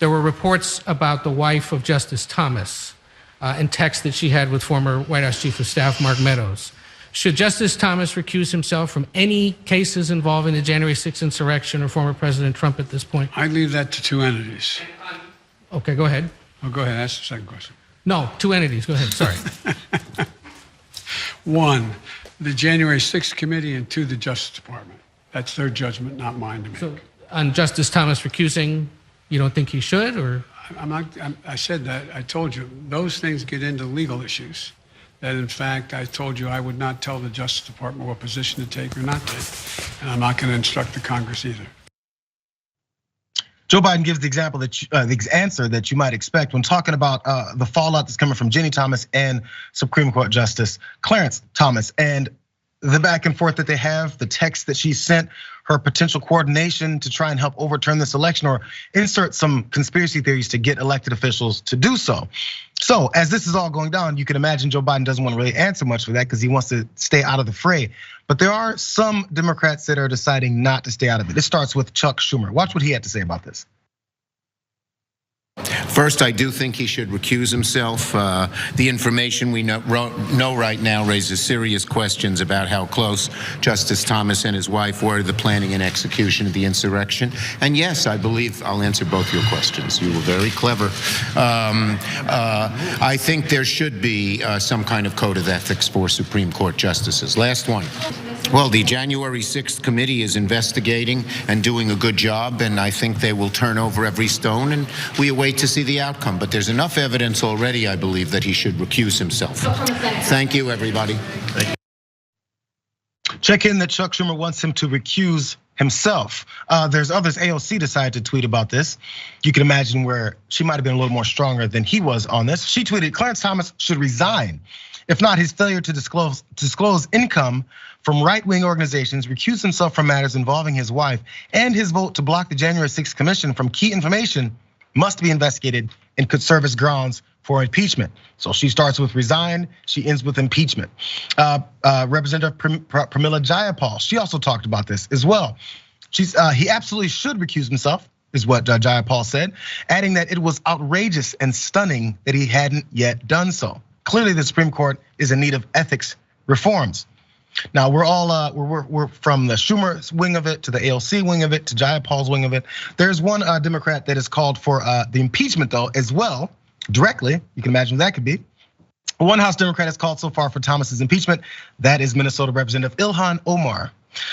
there were reports about the wife of Justice Thomas and texts that she had with former White House Chief of Staff Mark Meadows. Should Justice Thomas recuse himself from any cases involving the January 6th insurrection or former President Trump at this point? I leave that to two entities. Okay, go ahead. Oh, go ahead. Ask the second question. No, two entities. Go ahead. Sorry. One, the January 6th committee, and two, the Justice Department. That's their judgment, not mine to make. So on Justice Thomas recusing, you don't think he should, or? I said that. I told you those things get into legal issues. That, in fact, I told you I would not tell the Justice Department what position to take or not take. And I'm not going to instruct the Congress either. Joe Biden gives the example that the answer that you might expect when talking about the fallout that's coming from Ginny Thomas and Supreme Court Justice Clarence Thomas, and the back and forth that they have, the text that she sent, her potential coordination to try and help overturn this election or insert some conspiracy theories to get elected officials to do so. So as this is all going down, you can imagine Joe Biden doesn't want to really answer much for that because he wants to stay out of the fray. But there are some Democrats that are deciding not to stay out of it. It starts with Chuck Schumer. Watch what he had to say about this. First, I do think he should recuse himself. The information we know right now raises serious questions about how close Justice Thomas and his wife were to the planning and execution of the insurrection. And yes, I believe I'll answer both your questions. You were very clever. I think there should be some kind of code of ethics for Supreme Court justices. Last one. Well, the January 6th committee is investigating and doing a good job, and I think they will turn over every stone, and we await to see the outcome. But there's enough evidence already, I believe, that he should recuse himself. Thank you, everybody. Check in that Chuck Schumer wants him to recuse himself. There's others. AOC decided to tweet about this. You can imagine where she might have been a little more stronger than he was on this. She tweeted, Clarence Thomas should resign. If not, his failure to disclose income from right-wing organizations, recuse himself from matters involving his wife, and his vote to block the January 6th commission from key information must be investigated and could serve as grounds for impeachment. So she starts with resign, she ends with impeachment. Representative Pramila Jayapal, she also talked about this as well. He absolutely should recuse himself, is what Jayapal said, adding that it was outrageous and stunning that he hadn't yet done so. Clearly, the Supreme Court is in need of ethics reforms. Now we're from the Schumer wing of it to the AOC wing of it to Jayapal's wing of it. There's one Democrat that has called for the impeachment though as well, directly. You can imagine what that could be. One House Democrat has called so far for Thomas's impeachment. That is Minnesota Representative Ilhan Omar.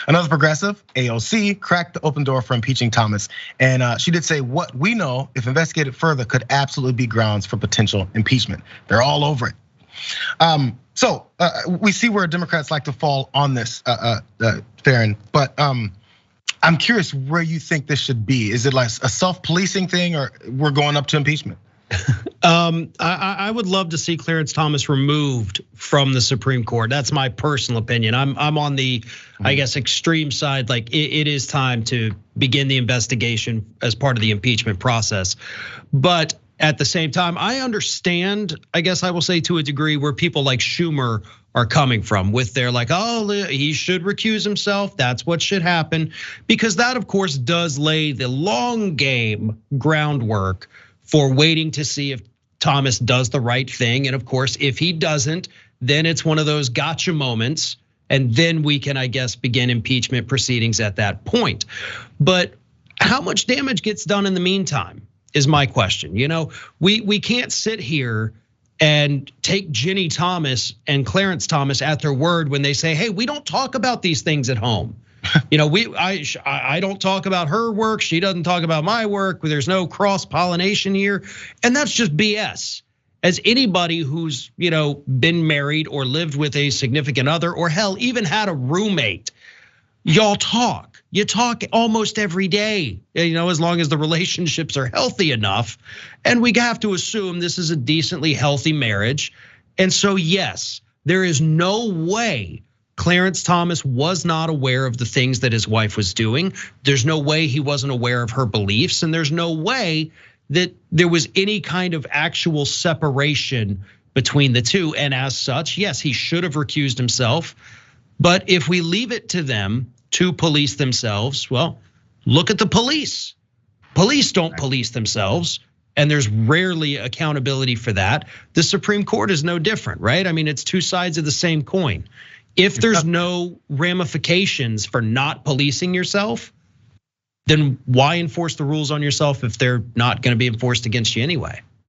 Another progressive, AOC, cracked the open door for impeaching Thomas. And she did say what we know, if investigated further, could absolutely be grounds for potential impeachment. They're all over it. So we see where Democrats like to fall on this, Theron, but I'm curious where you think this should be. Is it like a self-policing thing, or we're going up to impeachment? I would love to see Clarence Thomas removed from the Supreme Court. That's my personal opinion. I'm on the, I guess, extreme side. Like it is time to begin the investigation as part of the impeachment process. But at the same time, I understand, I guess I will say to a degree, where people like Schumer are coming from with their like, oh, he should recuse himself. That's what should happen. Because that, of course, does lay the long game groundwork for waiting to see if Thomas does the right thing. And of course, if he doesn't, then it's one of those gotcha moments. And then we can, I guess, begin impeachment proceedings at that point. But how much damage gets done in the meantime is my question. You know, we can't sit here and take Ginny Thomas and Clarence Thomas at their word when they say, hey, we don't talk about these things at home. You know, I don't talk about her work. She doesn't talk about my work. There's no cross pollination here. And that's just BS. As anybody who's, you know, been married or lived with a significant other, or hell, even had a roommate, y'all talk. You talk almost every day, you know, as long as the relationships are healthy enough. And we have to assume this is a decently healthy marriage. And so, yes, there is no way Clarence Thomas was not aware of the things that his wife was doing. There's no way he wasn't aware of her beliefs, and there's no way that there was any kind of actual separation between the two. And as such, yes, he should have recused himself. But if we leave it to them to police themselves, well, look at the police. Police don't police themselves, and there's rarely accountability for that. The Supreme Court is no different, right? I mean, it's two sides of the same coin. If there's no ramifications for not policing yourself, then why enforce the rules on yourself if they're not going to be enforced against you anyway?